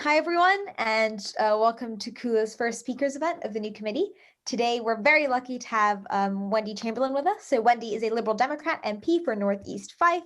Hi everyone, and welcome to CULA's first speakers event of the new committee. Today we're very lucky to have Wendy Chamberlain with us. So Wendy is a Liberal Democrat MP for North East Fife,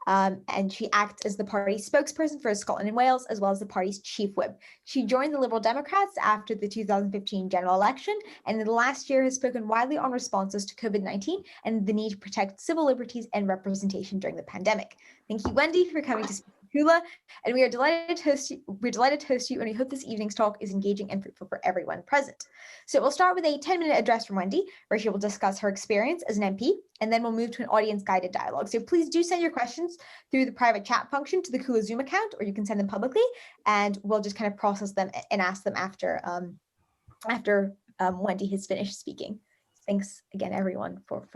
and she acts as the party's spokesperson for Scotland and Wales, as well as the party's chief whip. She joined the Liberal Democrats after the 2015 general election, and in the last year has spoken widely on responses to COVID-19 and the need to protect civil liberties and representation during the pandemic. Thank you, Wendy, for coming to speak to CULA, and we are delighted to host you. We're delighted to host you, and we hope this evening's talk is engaging and fruitful for everyone present. So we'll start with a 10-minute address from Wendy, where she will discuss her experience as an MP, and then we'll move to an audience-guided dialogue. So please do send your questions through the private chat function to the CULA Zoom account, or you can send them publicly, and we'll just kind of process them and ask them after Wendy has finished speaking. Thanks again, everyone, for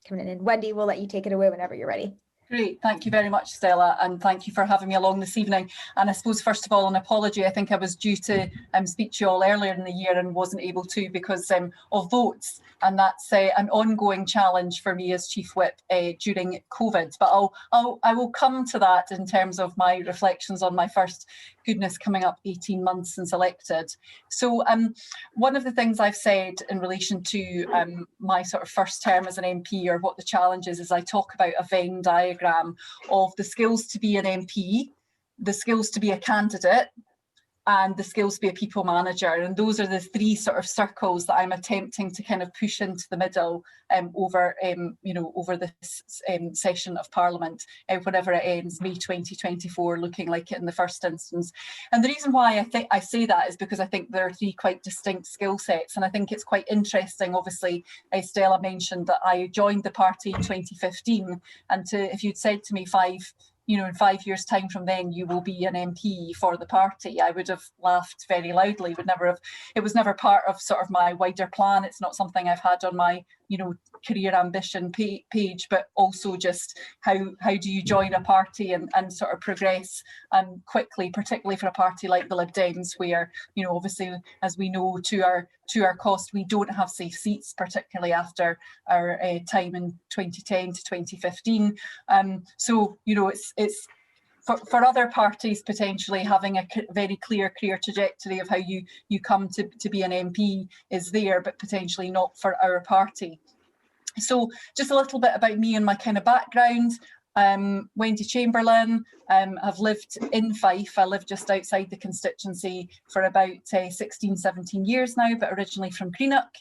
coming in. Wendy, we'll let you take it away whenever you're ready. Great, thank you very much, Stella, and thank you for having me along this evening. And I suppose, first of all, an apology. I think I was due to speak to you all earlier in the year and wasn't able to because of votes, and that's an ongoing challenge for me as Chief Whip during COVID. But I will come to that in terms of my reflections on my first, goodness, coming up 18 months since elected. So one of the things I've said in relation to my sort of first term as an MP, or what the challenge is I talk about a Venn diagram of the skills to be an MP, the skills to be a candidate, and the skills to be a people manager. And those are the three sort of circles that I'm attempting to kind of push into the middle over this session of Parliament, whenever it ends, May 2024, looking like it in the first instance. And the reason why I say that is because I think there are three quite distinct skill sets. And I think it's quite interesting, obviously, Stella mentioned that I joined the party in 2015. And if you'd said to me in 5 years' time from then, you will be an MP for the party, I would have laughed very loudly. It was never part of sort of my wider plan. It's not something I've had on my career ambition page, but also just how do you join a party and sort of progress quickly, particularly for a party like the Lib Dems, where obviously, as we know, to our cost, we don't have safe seats, particularly after our time in 2010 to 2015. So it's for other parties potentially having a very clear career trajectory of how you come to be an MP is there, but potentially not for our party. So just a little bit about me and my kind of background. Wendy Chamberlain, I've lived in Fife. I live just outside the constituency for about 16, 17 years now, but originally from Greenock.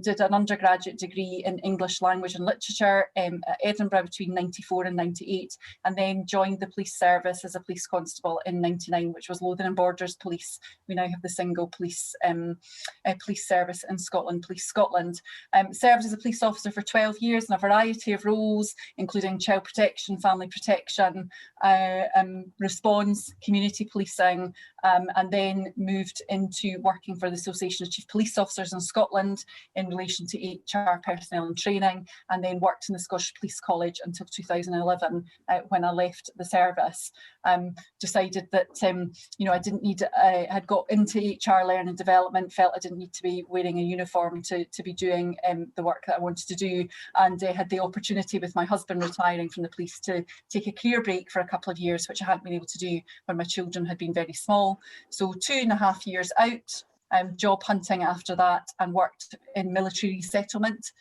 Did an undergraduate degree in English language and literature at Edinburgh between 94 and 98, and then joined the police service as a police constable in 99, which was Lothian and Borders Police. We now have the single police service in Scotland, Police Scotland. Served as a police officer for 12 years in a variety of roles, including child protection, family protection, response, community policing, and then moved into working for the Association of Chief Police Officers in Scotland in relation to HR, personnel and training, and then worked in the Scottish Police College until 2011 when I left the service. Decided that I didn't need, had got into HR learning and development, felt I didn't need to be wearing a uniform to be doing the work that I wanted to do, and had the opportunity with my husband retiring from the police to take a career break for a couple of years, which I hadn't been able to do when my children had been very small. So 2.5 years out, job hunting after that, and worked in military resettlement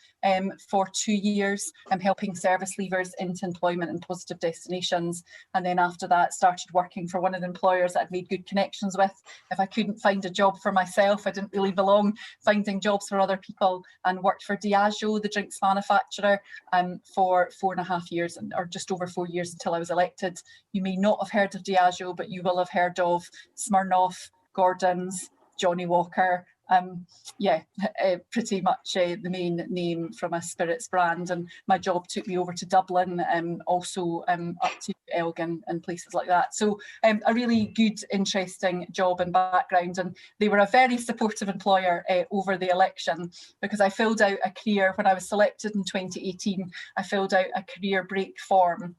for 2 years, helping service leavers into employment in positive destinations. And then after that, started working for one of the employers that I'd made good connections with. If I couldn't find a job for myself, I didn't really belong finding jobs for other people, and worked for Diageo, the drinks manufacturer, for 4.5 years, or just over 4 years, until I was elected. You may not have heard of Diageo, but you will have heard of Smirnoff, Gordon's, Johnny Walker, pretty much the main name from a spirits brand. And my job took me over to Dublin, also up to Elgin and places like that. So a really good, interesting job and background. And they were a very supportive employer over the election, because I filled out a career, when I was selected in 2018, I filled out a career break form.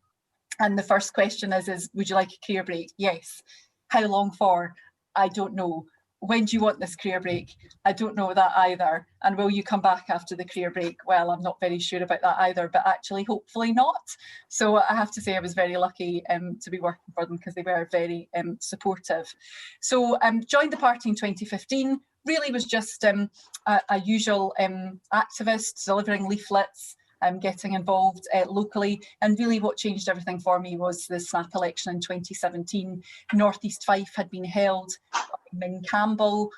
And the first question is would you like a career break? Yes. How long for? I don't know. when do you want this career break? I don't know that either. And will you come back after the career break? Well, I'm not very sure about that either, but actually hopefully not. So I have to say I was very lucky to be working for them, because they were very supportive. So joined the party in 2015, really was just a usual activist, delivering leaflets, getting involved locally. And really what changed everything for me was the snap election in 2017. North East Fife had been held by Ming Campbell,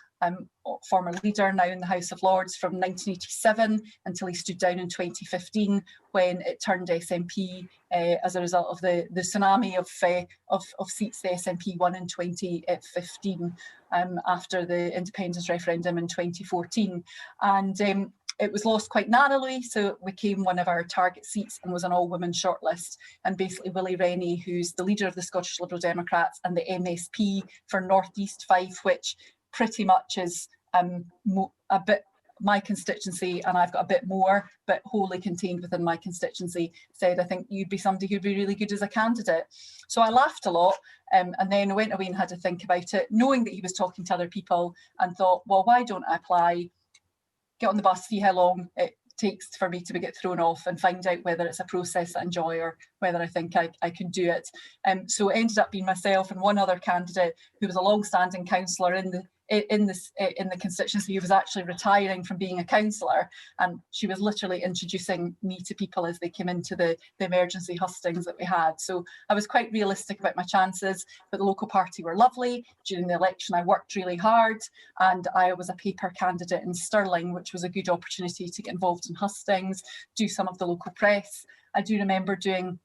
former leader, now in the House of Lords, from 1987 until he stood down in 2015, when it turned SNP as a result of the tsunami of seats the SNP won in 2015 after the independence referendum in 2014. And it was lost quite narrowly, so it became one of our target seats and was an all-women shortlist. And basically Willie Rennie, who's the leader of the Scottish Liberal Democrats and the MSP for North East Fife, which pretty much is a bit my constituency, and I've got a bit more, but wholly contained within my constituency, said, I think you'd be somebody who'd be really good as a candidate. So I laughed a lot, and then I went away and had to think about it, knowing that he was talking to other people, and thought, well, why don't I apply, get on the bus, see how long it takes for me to get thrown off, and find out whether it's a process I enjoy or whether I think I can do it. So it ended up being myself and one other candidate who was a long-standing councillor in the constituency, who was actually retiring from being a councillor, and she was literally introducing me to people as they came into the emergency hustings that we had. So I was quite realistic about my chances, but the local party were lovely. During the election I worked really hard, and I was a paper candidate in Stirling, which was a good opportunity to get involved in hustings, do some of the local press. I do remember doing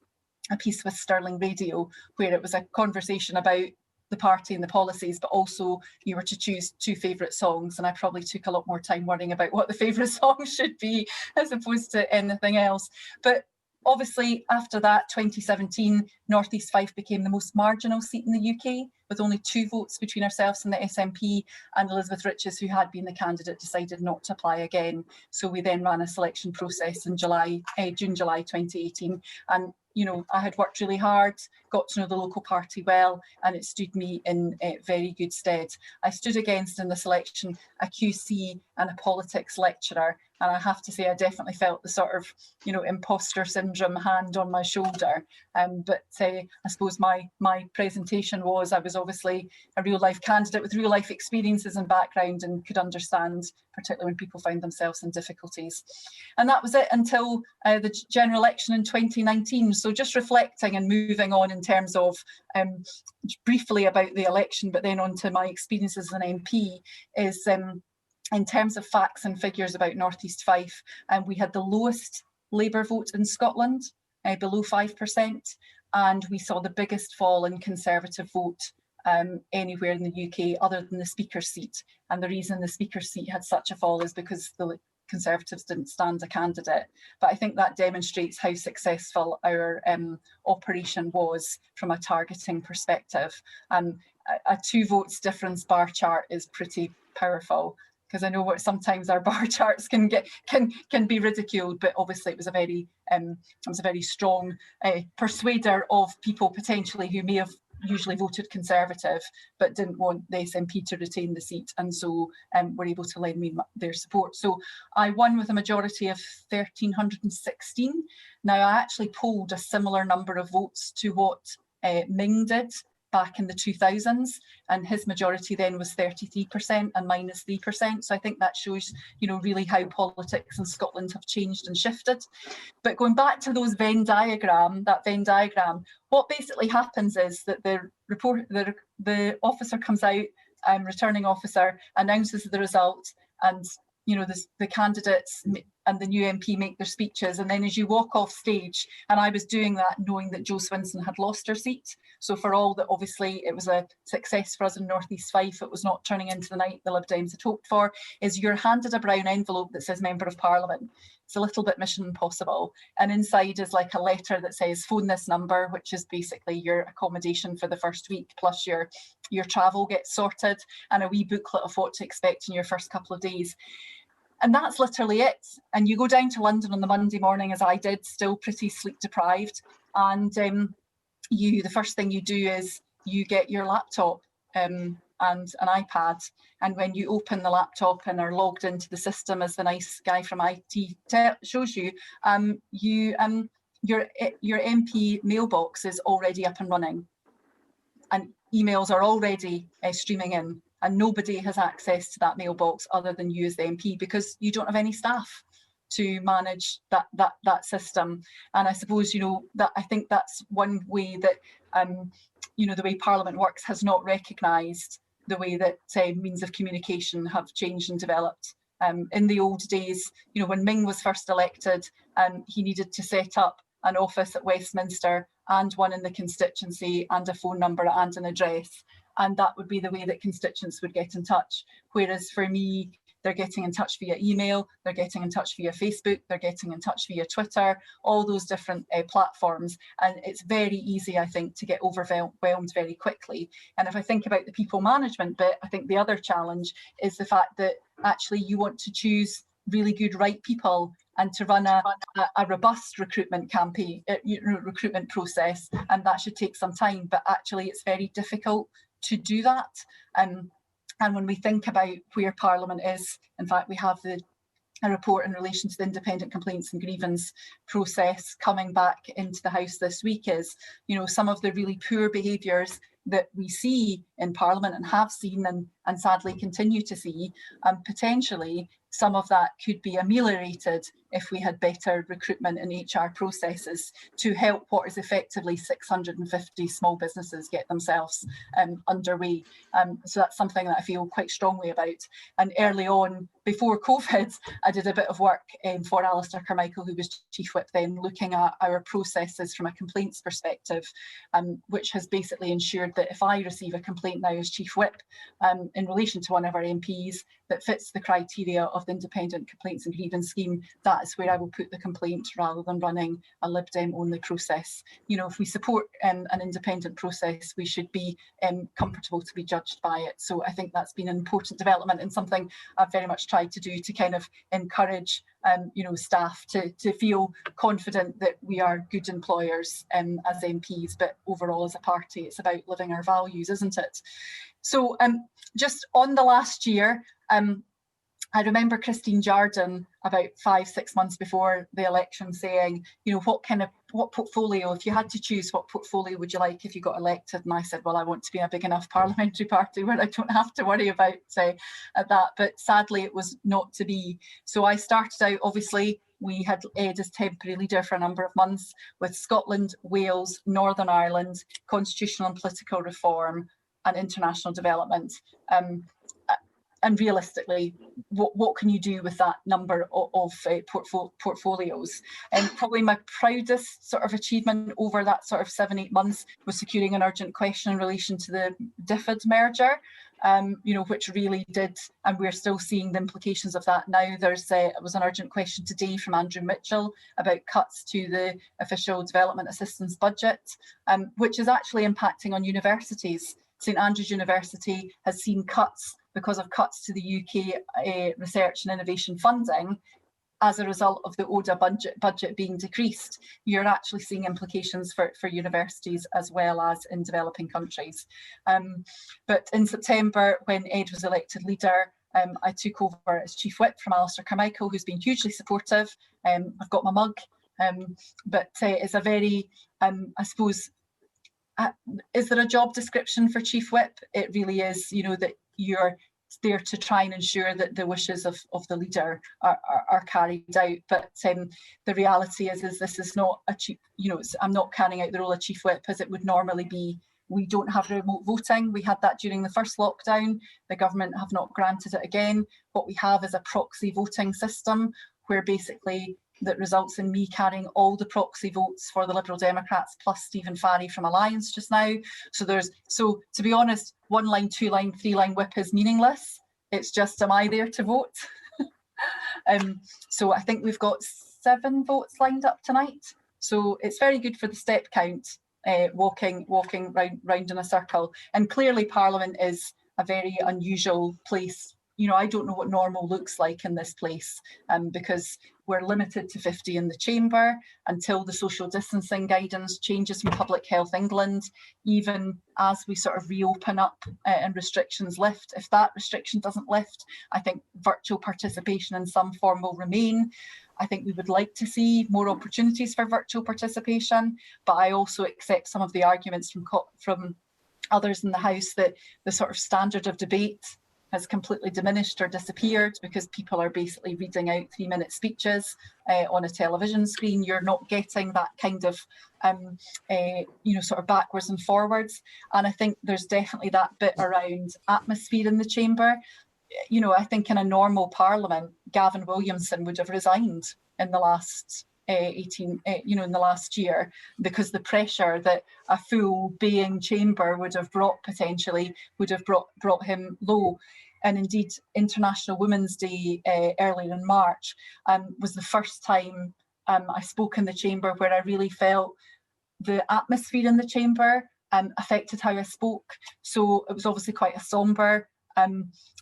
a piece with Stirling Radio where it was a conversation about the party and the policies, but also you were to choose 2 favourite songs, and I probably took a lot more time worrying about what the favourite song should be as opposed to anything else. But obviously after that, 2017, North East Fife became the most marginal seat in the UK, with only 2 votes between ourselves and the SNP, and Elizabeth Riches, who had been the candidate, decided not to apply again. So we then ran a selection process in June, July 2018, and you know, I had worked really hard, got to know the local party well, and it stood me in very good stead. I stood against in this election a QC and a politics lecturer, and I have to say I definitely felt the sort of, you know, imposter syndrome hand on my shoulder. But I suppose my presentation was I was obviously a real life candidate with real life experiences and background, and could understand, particularly when people find themselves in difficulties. And that was it until the general election in 2019. So just reflecting and moving on in terms of briefly about the election, but then on to my experiences as an MP, is in terms of facts and figures about North East Fife, we had the lowest Labour vote in Scotland, below 5%, and we saw the biggest fall in Conservative vote anywhere in the UK other than the Speaker's seat. And the reason the Speaker's seat had such a fall is because the Conservatives didn't stand a candidate. But I think that demonstrates how successful our operation was from a targeting perspective. A 2 votes difference bar chart is pretty powerful, because I know what sometimes our bar charts can be ridiculed, but obviously it was a very strong persuader of people potentially who may have usually voted Conservative but didn't want the SNP to retain the seat, and so were able to lend me their support. So I won with a majority of 1,316. Now I actually polled a similar number of votes to what Ming did back in the 2000s, and his majority then was 33% and mine is 3%. So I think that shows, you know, really how politics in Scotland have changed and shifted. But going back to those Venn diagram, what basically happens is that the officer comes out, returning officer, announces the result, and you know, the candidates and the new MP make their speeches, and then as you walk off stage, and I was doing that knowing that Jo Swinson had lost her seat, so for all that obviously it was a success for us in North East Fife, it was not turning into the night the Lib Dems had hoped for, is you're handed a brown envelope that says Member of Parliament. It's a little bit Mission Impossible, and inside is like a letter that says phone this number, which is basically your accommodation for the first week, plus your travel gets sorted, and a wee booklet of what to expect in your first couple of days. And that's literally it. And you go down to London on the Monday morning, as I did, still pretty sleep deprived. And the first thing you do is you get your laptop. And and an iPad. And when you open the laptop and are logged into the system, as the nice guy from IT shows you, your MP mailbox is already up and running, and emails are already streaming in, and nobody has access to that mailbox other than you as the MP, because you don't have any staff to manage that system. And I suppose, you know, that I think that's one way that you know, the way Parliament works has not recognised the way that means of communication have changed and developed. In the old days, you know, when Ming was first elected, he needed to set up an office at Westminster and one in the constituency and a phone number and an address. And that would be the way that constituents would get in touch. Whereas for me, they're getting in touch via email, they're getting in touch via Facebook, they're getting in touch via Twitter, all those different platforms. And it's very easy, I think, to get overwhelmed very quickly. And if I think about the people management bit, I think the other challenge is the fact that actually you want to choose really good right people and to run a robust recruitment campaign, recruitment process, and that should take some time, but actually it's very difficult to do that. And when we think about where Parliament is, in fact, we have a report in relation to the independent complaints and grievance process coming back into the House this week, is, you know, some of the really poor behaviours that we see in Parliament and have seen and sadly continue to see, potentially some of that could be ameliorated if we had better recruitment and HR processes to help what is effectively 650 small businesses get themselves underway. So that's something that I feel quite strongly about. And early on, before COVID, I did a bit of work for Alistair Carmichael, who was Chief Whip then, looking at our processes from a complaints perspective, which has basically ensured that if I receive a complaint now as Chief Whip in relation to one of our MPs that fits the criteria of the Independent Complaints and Grievance Scheme, that is where I will put the complaint rather than running a Lib Dem only process. You know, if we support an independent process, we should be comfortable to be judged by it. So I think that's been an important development and something I've very much tried to do to kind of encourage you know, staff to feel confident that we are good employers as MPs, but overall as a party, it's about living our values, isn't it? So just on the last year, I remember Christine Jardine about 5-6 months before the election saying, you know, what portfolio, if you had to choose, what portfolio would you like if you got elected? And I said, well, I want to be a big enough parliamentary party where I don't have to worry about that. But sadly, it was not to be. So I started out, obviously, we had Ed as temporary leader for a number of months with Scotland, Wales, Northern Ireland, constitutional and political reform and international development. And realistically, what can you do with that number of portfolios? And probably my proudest sort of achievement over that sort of 7-8 months was securing an urgent question in relation to the DFID merger, you know, which really did, and we're still seeing the implications of that now. It was an urgent question today from Andrew Mitchell about cuts to the official development assistance budget, which is actually impacting on universities. St Andrews University has seen cuts because of cuts to the UK research and innovation funding as a result of the ODA budget being decreased. You're actually seeing implications for universities as well as in developing countries. But in September, when Ed was elected leader, I took over as Chief Whip from Alistair Carmichael, who's been hugely supportive. I've got my mug, but it's a very, I suppose, is there a job description for Chief Whip? It really is, you know, that you're there to try and ensure that the wishes of the leader are carried out. But the reality is this is not a chief, you know, I'm not carrying out the role of Chief Whip as it would normally be. We don't have remote voting. We had that during the first lockdown. The government have not granted it again. What we have is a proxy voting system where basically that results in me carrying all the proxy votes for the Liberal Democrats plus Stephen Farry from Alliance just now. So to be honest, 1 line, 2 line, 3 line whip is meaningless. It's just, am I there to vote? So I think we've got 7 votes lined up tonight. So it's very good for the step count, walking round in a circle. And clearly Parliament is a very unusual place I don't know what normal looks like in this place, because we're limited to 50 in the chamber until the social distancing guidance changes from Public Health England, even as we sort of reopen up and restrictions lift. If that restriction doesn't lift, I think virtual participation in some form will remain. I think we would like to see more opportunities for virtual participation, but I also accept some of the arguments from others in the House that the sort of standard of debate has completely diminished or disappeared because people are basically reading out 3-minute speeches on a television screen. You're not getting that kind of, sort of backwards and forwards. And I think there's definitely that bit around atmosphere in the chamber. I think in a normal parliament, Gavin Williamson would have resigned in the last in the last year, because the pressure that a full baying chamber would have brought brought him low. And indeed, International Women's Day earlier in March was the first time I spoke in the chamber where I really felt the atmosphere in the chamber affected how I spoke. So it was obviously quite a sombre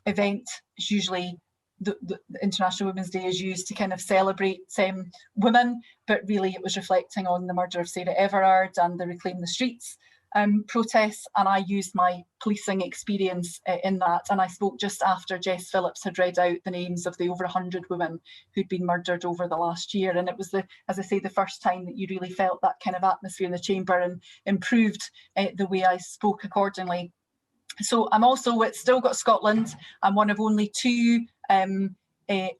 event. It's usually the International Women's Day is used to kind of celebrate women, but really it was reflecting on the murder of Sarah Everard and the Reclaim the Streets protests, and I used my policing experience in that, and I spoke just after Jess Phillips had read out the names of the over 100 women who'd been murdered over the last year, and it was as I say, the first time that you really felt that kind of atmosphere in the chamber, and improved the way I spoke accordingly. So I'm also still got Scotland. I'm one of only 2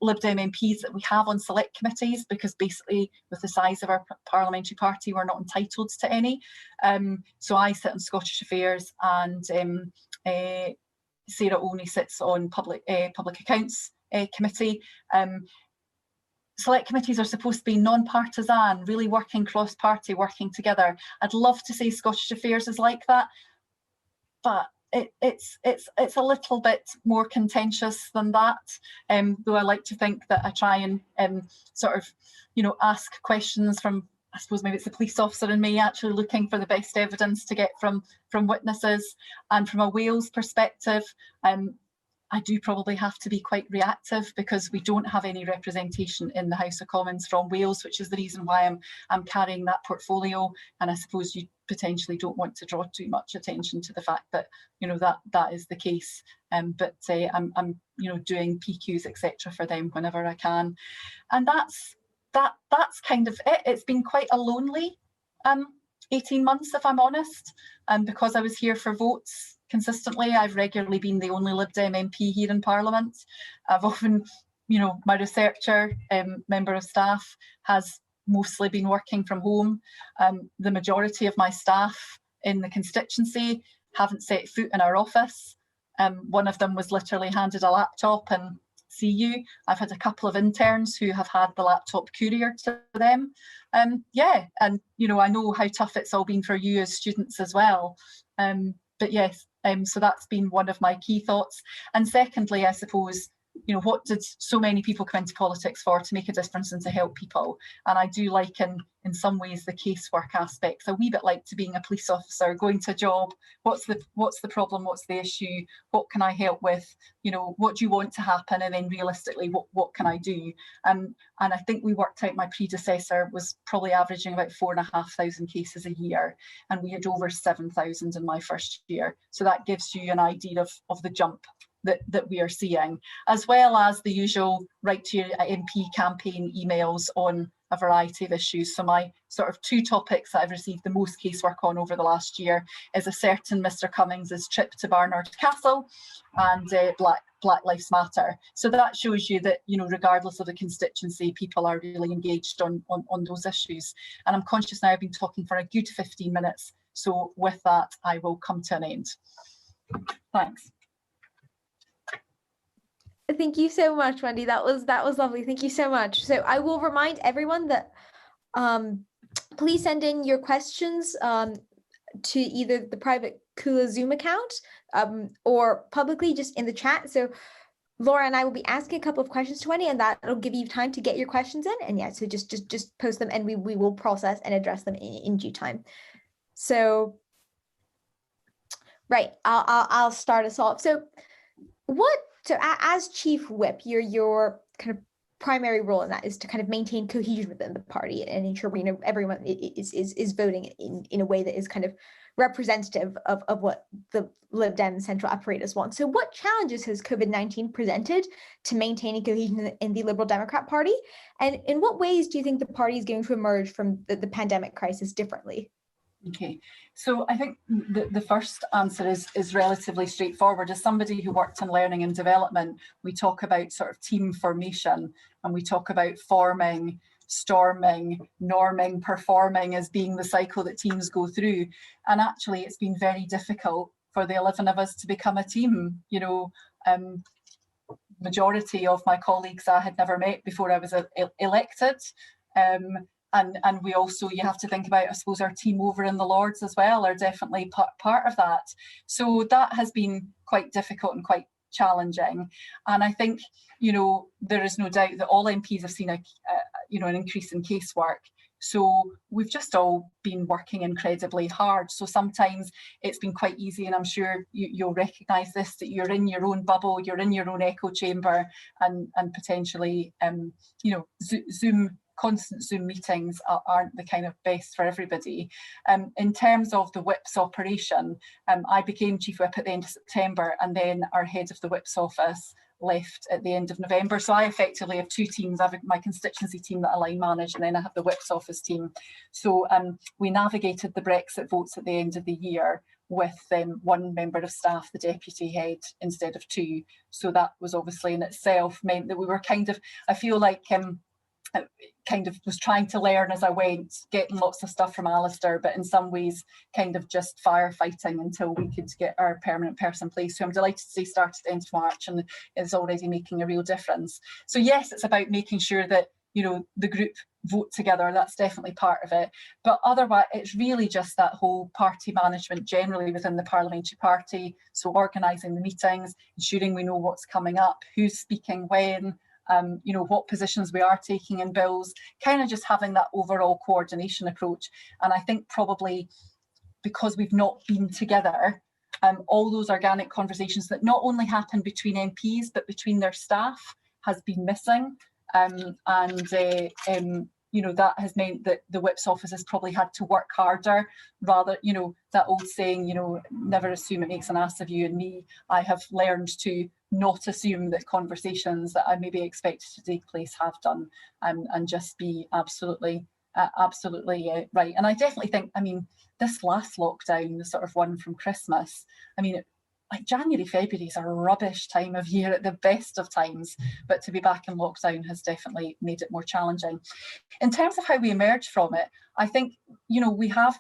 Lib Dem MPs that we have on select committees, because basically with the size of our parliamentary party, we're not entitled to any. So I sit on Scottish Affairs, and Sarah only sits on Public Accounts Committee. Select committees are supposed to be non-partisan, really working cross-party, working together. I'd love to say Scottish Affairs is like that, but it's a little bit more contentious than that, though I like to think that I try and sort of ask questions from, I suppose maybe it's the police officer in me actually looking for the best evidence to get from witnesses. And from a Wales perspective, I do probably have to be quite reactive, because we don't have any representation in the House of Commons from Wales, which is the reason why I'm carrying that portfolio. And I suppose you potentially don't want to draw too much attention to the fact that that is the case. But I'm doing PQs etc. for them whenever I can, and that's kind of it. It's been quite a lonely 18 months, if I'm honest, and because I was here for votes consistently, I've regularly been the only Lib Dem MP here in Parliament. I've often, my researcher, member of staff, has mostly been working from home. The majority of my staff in the constituency haven't set foot in our office. One of them was literally handed a laptop and see you. I've had a couple of interns who have had the laptop couriered to them. And I know how tough it's all been for you as students as well. But yes, so that's been one of my key thoughts. And secondly, I suppose, what did so many people come into politics for? To make a difference and to help people. And I do liken in some ways the casework aspects a wee bit like to being a police officer, going to a job. What's the problem? What's the issue? What can I help with? What do you want to happen? And then realistically, what can I do? And I think we worked out my predecessor was probably averaging about 4,500 cases a year, and we had over 7,000 in my first year. So that gives you an idea of the jump that we are seeing, as well as the usual Write to Your MP campaign emails on a variety of issues. So my sort of 2 topics that I've received the most casework on over the last year is a certain Mr. Cummings's trip to Barnard Castle and Black Lives Matter. So that shows you that, regardless of the constituency, people are really engaged on those issues. And I'm conscious now I've been talking for a good 15 minutes. So with that, I will come to an end. Thanks. Thank you so much, Wendy. That was lovely. Thank you so much. So I will remind everyone that please send in your questions to either the private CULA Zoom account or publicly just in the chat. So Laura and I will be asking a couple of questions to Wendy, and that'll give you time to get your questions in. And yeah, so just post them, and we will process and address them in due time. So right, I'll start us off. So what So as chief whip, your kind of primary role in that is to kind of maintain cohesion within the party and ensure everyone is voting in a way that is kind of representative of what the Lib Dem central apparatus wants. So what challenges has COVID-19 presented to maintaining cohesion in the Liberal Democrat Party? And in what ways do you think the party is going to emerge from the pandemic crisis differently? Okay, so I think the first answer is relatively straightforward. As somebody who worked in learning and development, we talk about sort of team formation, and we talk about forming, storming, norming, performing as being the cycle that teams go through. And actually, it's been very difficult for the 11 of us to become a team. You know, majority of my colleagues I had never met before I was elected. And we also, you have to think about, I suppose, our team over in the Lords as well are definitely part of that. So that has been quite difficult and quite challenging. And I think, you know, there is no doubt that all MPs have seen an increase in casework. So we've just all been working incredibly hard. So sometimes it's been quite easy, and I'm sure you'll recognise this, that you're in your own bubble, you're in your own echo chamber, and potentially, constant Zoom meetings aren't the kind of best for everybody. In terms of the whip's operation, I became chief whip at the end of September, and then our head of the whip's office left at the end of November. So I effectively have two teams. I have my constituency team that I line manage, and then I have the whip's office team. So we navigated the Brexit votes at the end of the year with one member of staff, the deputy head, instead of two. So that was obviously in itself meant that we were kind of, I feel like, kind of was trying to learn as I went, getting lots of stuff from Alistair, but in some ways kind of just firefighting until we could get our permanent person placed, who I'm delighted to say started at the end of March and is already making a real difference. So yes, it's about making sure that, you know, the group vote together. That's definitely part of it. But otherwise, it's really just that whole party management generally within the parliamentary party. So organising the meetings, ensuring we know what's coming up, who's speaking when, you know, what positions we are taking in bills, kind of just having that overall coordination approach. And I think probably because we've not been together, all those organic conversations that not only happen between MPs, but between their staff has been missing. You know, that has meant that the whip's office has probably had to work harder, rather, you know, that old saying, you know, never assume it makes an ass of you and me. I have learned to not assume that conversations that I maybe expected to take place have done, and just be absolutely right. And I definitely think, I mean, this last lockdown, the sort of one from Christmas, I mean, like January, February is a rubbish time of year at the best of times, but to be back in lockdown has definitely made it more challenging. In terms of how we emerge from it, I think, you know, we have,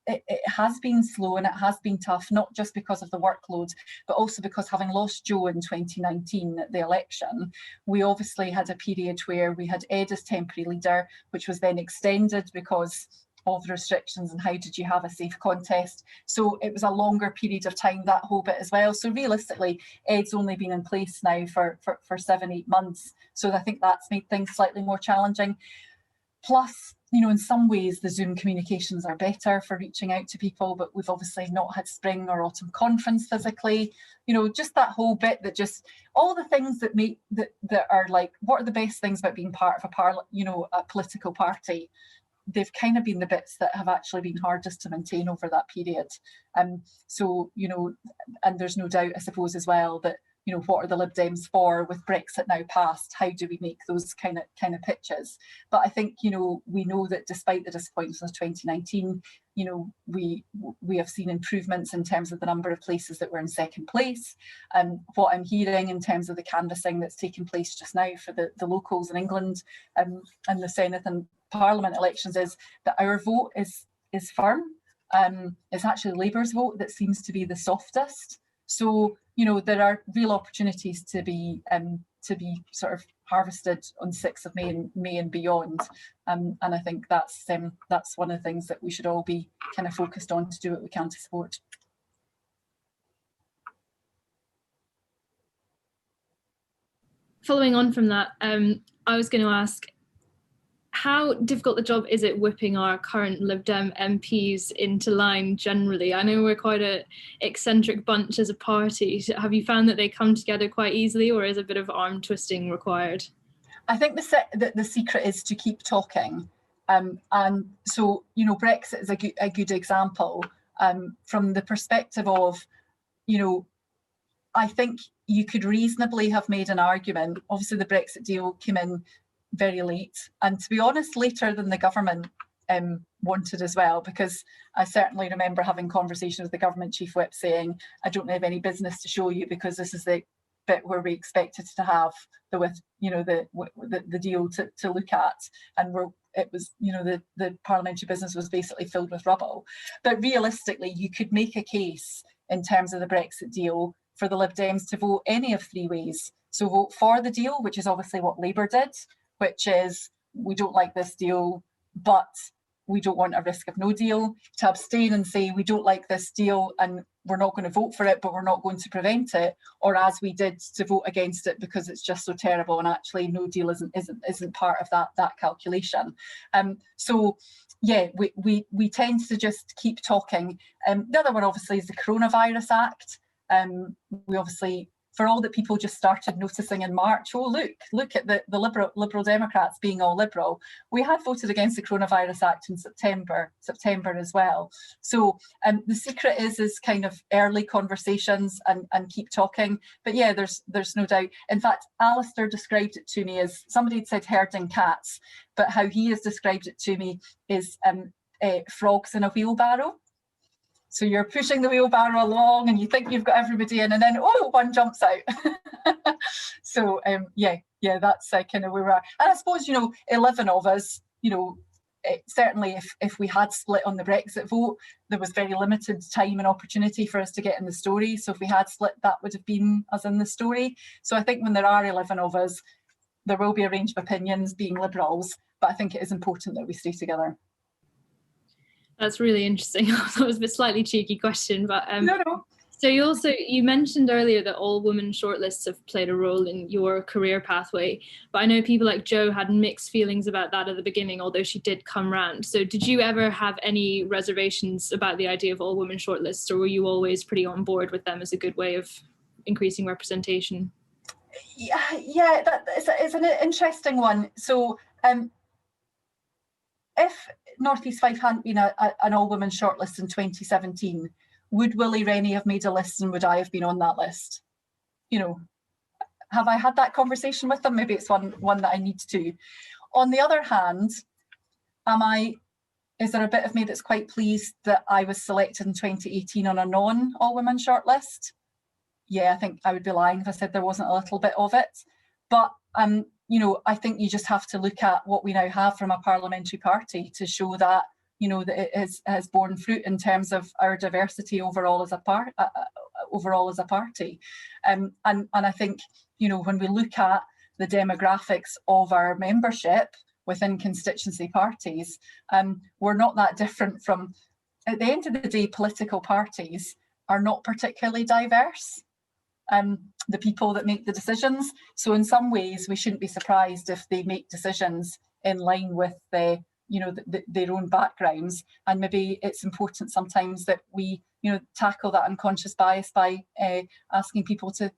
it has been slow and it has been tough, not just because of the workload, but also because having lost Joe in 2019 at the election, we obviously had a period where we had Ed as temporary leader, which was then extended because of the restrictions and how did you have a safe contest. So it was a longer period of time, that whole bit as well. So realistically, Ed's only been in place now for 7-8 months. So I think that's made things slightly more challenging. Plus, you know, in some ways the Zoom communications are better for reaching out to people, but we've obviously not had spring or autumn conference physically. You know, just that whole bit, that just all the things that make that are like, what are the best things about being part of a political party? They've kind of been the bits that have actually been hardest to maintain over that period. So, you know, and there's no doubt, I suppose, as well, that, you know, what are the Lib Dems for with Brexit now passed? How do we make those kind of pitches? But I think, you know, we know that despite the disappointments of 2019, you know, we have seen improvements in terms of the number of places that were in second place. What I'm hearing in terms of the canvassing that's taking place just now for the locals in England and the Senate and Parliament elections is that our vote is firm. It's actually Labour's vote that seems to be the softest. So, you know, there are real opportunities to be sort of harvested on 6th of May and beyond. And I think that's one of the things that we should all be kind of focused on to do what we can to support. Following on from that, I was going to ask, how difficult a job is it whipping our current Lib Dem MPs into line generally? I know we're quite an eccentric bunch as a party. Have you found that they come together quite easily, or is a bit of arm twisting required? I think the secret is to keep talking. And so, you know, Brexit is a good example from the perspective of, you know, I think you could reasonably have made an argument. Obviously, the Brexit deal came in very late, and to be honest, later than the government wanted as well, because I certainly remember having conversations with the government chief whip saying, I don't have any business to show you because this is the bit where we expected to have the deal to look at, and it was, you know, the parliamentary business was basically filled with rubble. But realistically, you could make a case in terms of the Brexit deal for the Lib Dems to vote any of three ways. So vote for the deal, which is obviously what Labour did, which is we don't like this deal, but we don't want a risk of no deal. To abstain and say we don't like this deal and we're not going to vote for it, but we're not going to prevent it, or as we did, to vote against it because it's just so terrible and actually no deal isn't part of that calculation. So yeah, we tend to just keep talking. The other one obviously is the Coronavirus Act. We obviously, for all that people just started noticing in March, oh look at the Liberal Democrats being all liberal. We had voted against the Coronavirus Act in September as well. So the secret is kind of early conversations and keep talking. But yeah, there's no doubt. In fact, Alistair described it to me as, somebody had said herding cats, but how he has described it to me is frogs in a wheelbarrow. So you're pushing the wheelbarrow along and you think you've got everybody in, and then, oh, one jumps out. So yeah, that's kind of where we are. And I suppose, you know, 11 of us, you know, certainly if we had split on the Brexit vote, there was very limited time and opportunity for us to get in the story. So if we had split, that would have been us in the story. So I think when there are 11 of us, there will be a range of opinions being liberals, but I think it is important that we stay together. That's really interesting. That was a slightly cheeky question, but No. So you mentioned earlier that all women shortlists have played a role in your career pathway, but I know people like Jo had mixed feelings about that at the beginning, although she did come round. So did you ever have any reservations about the idea of all women shortlists, or were you always pretty on board with them as a good way of increasing representation? Yeah, it's an interesting one. So if North East Fife hadn't been an all-women shortlist in 2017, would Willie Rennie have made a list and would I have been on that list? You know, have I had that conversation with them? Maybe it's one that I need to. On the other hand, is there a bit of me that's quite pleased that I was selected in 2018 on a non-all-women shortlist? Yeah, I think I would be lying if I said there wasn't a little bit of it. But you know, I think you just have to look at what we now have from a parliamentary party to show that, you know, that it has borne fruit in terms of our diversity overall as a party. And I think, you know, when we look at the demographics of our membership within constituency parties, we're not that different from, at the end of the day, political parties are not particularly diverse. The people that make the decisions. So in some ways, we shouldn't be surprised if they make decisions in line with their own backgrounds. And maybe it's important sometimes that we, you know, tackle that unconscious bias by asking people to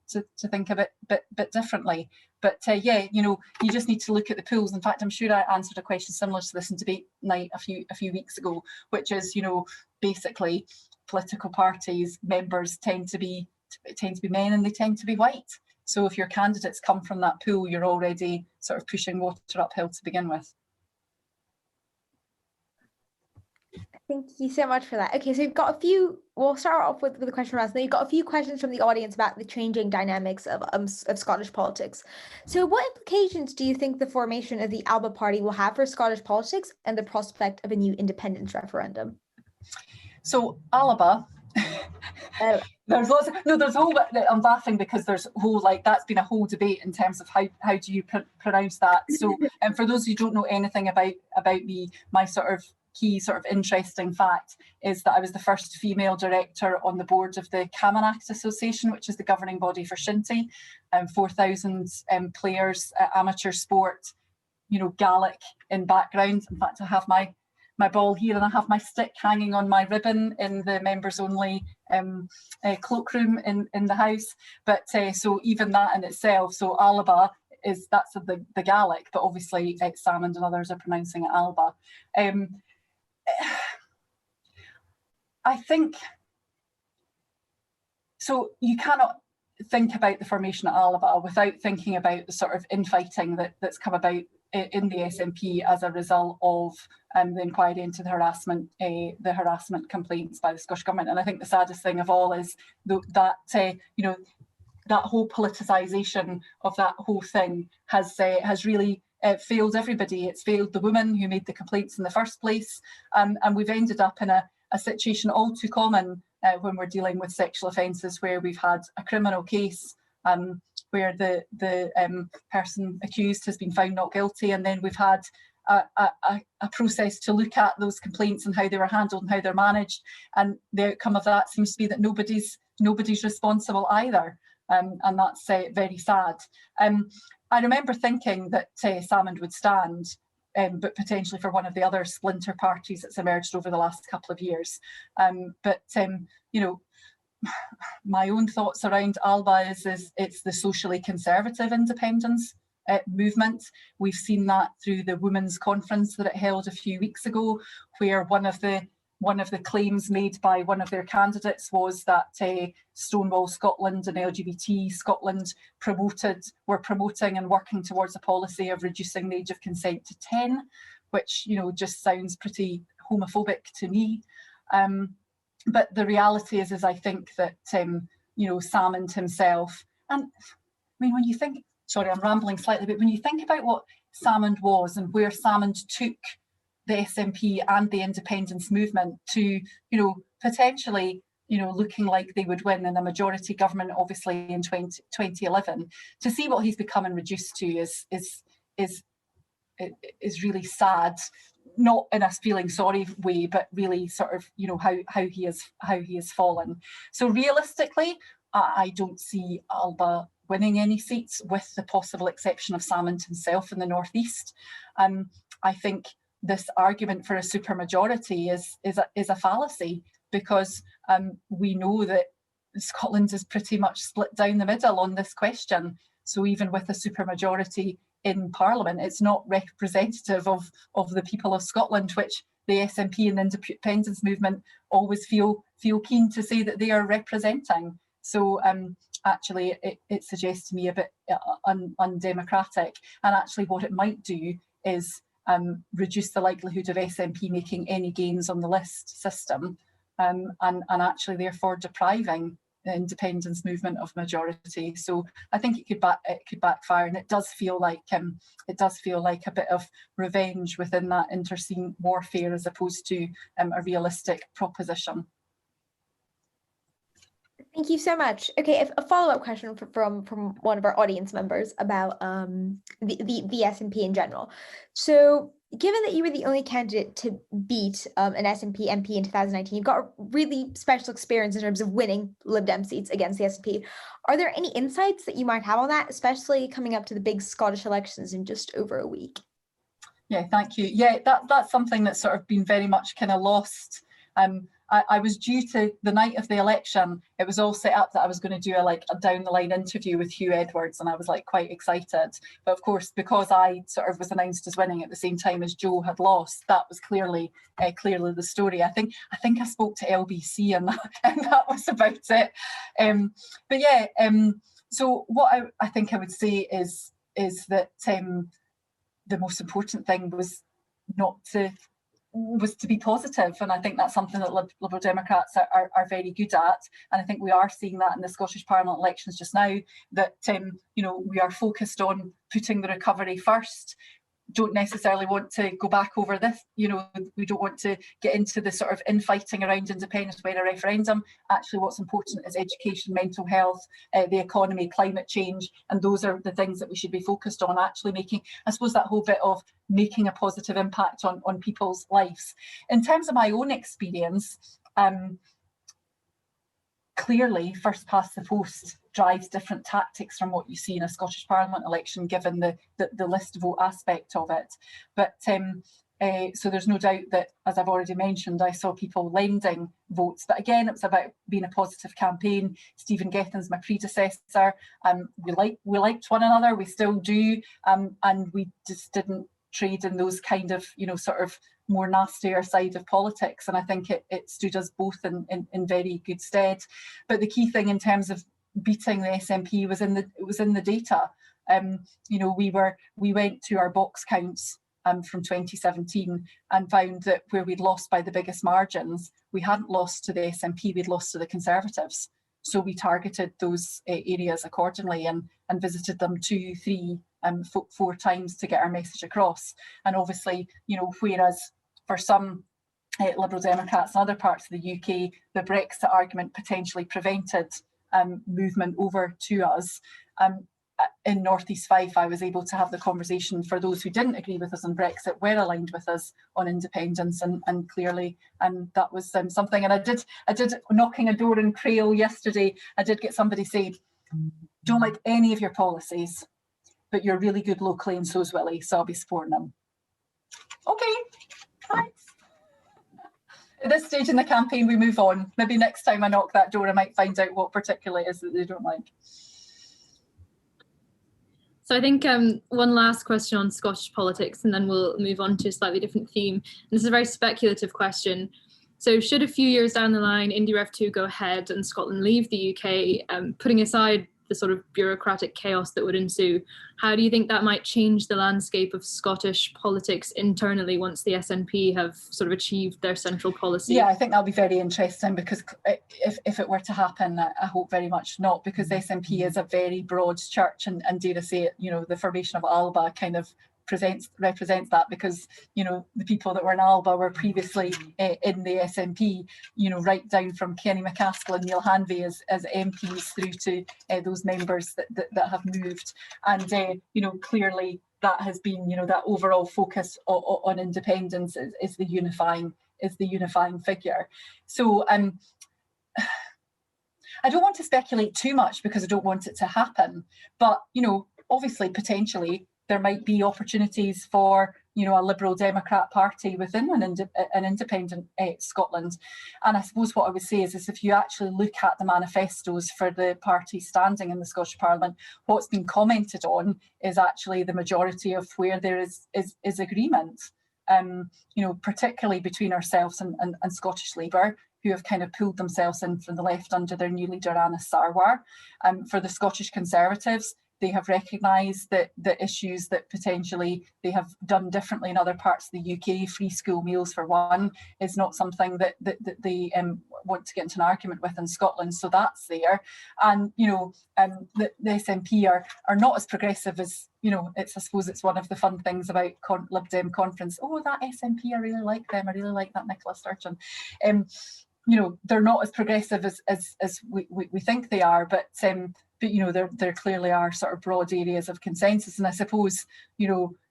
think a bit differently. But yeah, you know, you just need to look at the pools. In fact, I'm sure I answered a question similar to this in debate night a few weeks ago, which is, you know, basically political parties members tend to be men and they tend to be white. So if your candidates come from that pool, you're already sort of pushing water uphill to begin with. Thank you so much for that. Okay, so we've got a few, we'll start off with the question asked. You've got a few questions from the audience about the changing dynamics of Scottish politics. So what implications do you think the formation of the ALBA party will have for Scottish politics and the prospect of a new independence referendum? So ALBA, there's a whole, I'm laughing because there's a whole, like, that's been a whole debate in terms of how do you pronounce that. So, and for those who don't know anything about me, my sort of key sort of interesting fact is that I was the first female director on the board of the Camanachd Association, which is the governing body for Shinty, 4,000 players, amateur sport, Gaelic in background. In fact, I have my ball here and I have my stick hanging on my ribbon in the members only cloakroom in the house. But so even that in itself, so Alba that's the Gaelic, but obviously Salmond and others are pronouncing it Alba. I think, so you cannot think about the formation of Alba without thinking about the sort of infighting that's come about in the SNP as a result of the inquiry into the harassment complaints by the Scottish Government. And I think the saddest thing of all is that whole politicisation of that whole thing has really failed everybody. It's failed the woman who made the complaints in the first place, and we've ended up in a situation all too common when we're dealing with sexual offences, where we've had a criminal case where the person accused has been found not guilty, and then we've had a process to look at those complaints and how they were handled and how they're managed, and the outcome of that seems to be that nobody's responsible either, and that's very sad. I remember thinking that Salmond would stand, but potentially for one of the other splinter parties that's emerged over the last couple of years. But my own thoughts around Alba is it's the socially conservative independence movement. We've seen that through the Women's Conference that it held a few weeks ago, where one of the claims made by one of their candidates was that Stonewall Scotland and LGBT Scotland were promoting and working towards a policy of reducing the age of consent to 10, which just sounds pretty homophobic to me. But the reality is I think that Salmond himself, and I mean, when you think, sorry, I'm rambling slightly, but when you think about what Salmond was and where Salmond took the SNP and the independence movement to, potentially, looking like they would win in a majority government, obviously in 2011, to see what he's become and reduced to is really sad. Not in a feeling sorry way, but really sort of, how he has fallen. So realistically, I don't see Alba winning any seats, with the possible exception of Salmond himself in the North East. I think this argument for a supermajority is a fallacy, because we know that Scotland is pretty much split down the middle on this question. So even with a supermajority in Parliament, it's not representative of the people of Scotland, which the SNP and the independence movement always feel keen to say that they are representing. So actually it suggests to me a bit undemocratic, and actually what it might do is reduce the likelihood of SNP making any gains on the list system, and actually therefore depriving the independence movement of majority. So I think it could backfire, and it does feel like a bit of revenge within that interscene warfare, as opposed to a realistic proposition. Thank you so much. Okay, a follow-up question from one of our audience members about the SNP in general. So, given that you were the only candidate to beat an SNP MP in 2019, you've got a really special experience in terms of winning Lib Dem seats against the SNP. Are there any insights that you might have on that, especially coming up to the big Scottish elections in just over a week? Yeah, thank you. Yeah, that's something that's sort of been very much kind of lost. I was due to, the night of the election, it was all set up that I was going to do a down the line interview with Hugh Edwards, and I was quite excited. But of course, because I sort of was announced as winning at the same time as Joe had lost, that was clearly the story. I think I spoke to LBC and that was about it. But yeah, so what I think I would say is that the most important thing was to be positive, and I think that's something that Liberal Democrats are very good at, and I think we are seeing that in the Scottish Parliament elections just now, that we are focused on putting the recovery first. Don't necessarily want to go back over this, we don't want to get into the sort of infighting around independence by a referendum. Actually, what's important is education, mental health, the economy, climate change, and those are the things that we should be focused on, actually making, I suppose, that whole bit of making a positive impact on people's lives. In terms of my own experience, clearly, first past the post drives different tactics from what you see in a Scottish Parliament election, given the list vote aspect of it. But so there's no doubt that, as I've already mentioned, I saw people lending votes. But again, it was about being a positive campaign. Stephen Gethin's my predecessor. We liked one another, we still do, and we just didn't trade in those kind of, sort of more nastier side of politics. And I think it stood us both in very good stead. But the key thing in terms of beating the SNP was in the data. We went to our box counts from 2017 and found that where we'd lost by the biggest margins, we hadn't lost to the SNP, we'd lost to the Conservatives. So we targeted those areas accordingly and visited them 2, 3, 4 times to get our message across. And obviously, whereas for some Liberal Democrats in other parts of the UK, the Brexit argument potentially prevented movement over to us, in North East Fife, I was able to have the conversation for those who didn't agree with us on Brexit, were aligned with us on independence, and clearly that was something. And I did knocking a door in Crail yesterday, I did get somebody say, don't like any of your policies, but you're really good locally and so's Willie, so I'll be supporting them. Okay, thanks. At this stage in the campaign, we move on. Maybe next time I knock that door, I might find out what particularly it is that they don't like. So I think one last question on Scottish politics, and then we'll move on to a slightly different theme. And this is a very speculative question. So should a few years down the line, IndyRev2 go ahead and Scotland leave the UK, putting aside the sort of bureaucratic chaos that would ensue, how do you think that might change the landscape of Scottish politics internally once the SNP have sort of achieved their central policy? Yeah, I think that'll be very interesting, because if it were to happen, I hope very much not, because the SNP is a very broad church, and dare I say it, the formation of Alba kind of represents that, because the people that were in Alba were previously in the SNP, right down from Kenny McCaskill and Neil Hanvey as MPs through to those members that have moved. And clearly that has been that overall focus on independence is the unifying figure. So I don't want to speculate too much, because I don't want it to happen, but obviously potentially there might be opportunities for a Liberal Democrat Party within an independent Scotland. And I suppose what I would say is if you actually look at the manifestos for the parties standing in the Scottish Parliament, what's been commented on is actually the majority of where there is agreement, particularly between ourselves and Scottish Labour, who have kind of pulled themselves in from the left under their new leader, Anna Sarwar. For the Scottish Conservatives, they have recognised that the issues that potentially they have done differently in other parts of the UK, free school meals for one, is not something that they want to get into an argument with in Scotland. So that's there. And, the SNP are not as progressive as, I suppose it's one of the fun things about Lib Dem conference. Oh, that SNP, I really like them. I really like that Nicola Sturgeon. They're not as progressive as we think they are, but there clearly are sort of broad areas of consensus. And I suppose,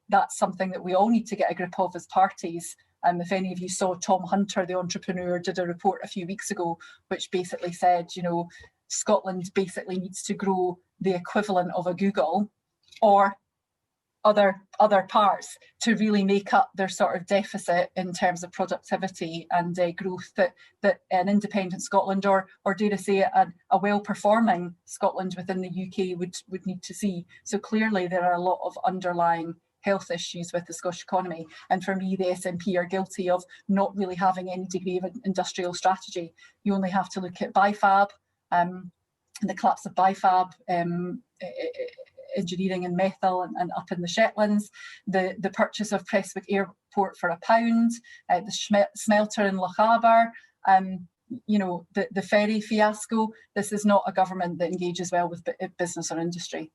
that's something that we all need to get a grip of as parties. If any of you saw Tom Hunter, the entrepreneur, did a report a few weeks ago, which basically said, Scotland basically needs to grow the equivalent of a Google or other parts to really make up their sort of deficit in terms of productivity and growth that an independent Scotland or dare I say a well-performing Scotland within the UK would need to see. So clearly there are a lot of underlying health issues with the Scottish economy, and for me the SNP are guilty of not really having any degree of industrial strategy. You only have to look at BIFAB, the collapse of BIFAB, engineering in Methil and up in the Shetlands, the purchase of Prestwick Airport for £1, the smelter in Lochaber, the ferry fiasco. This is not a government that engages well with business or industry.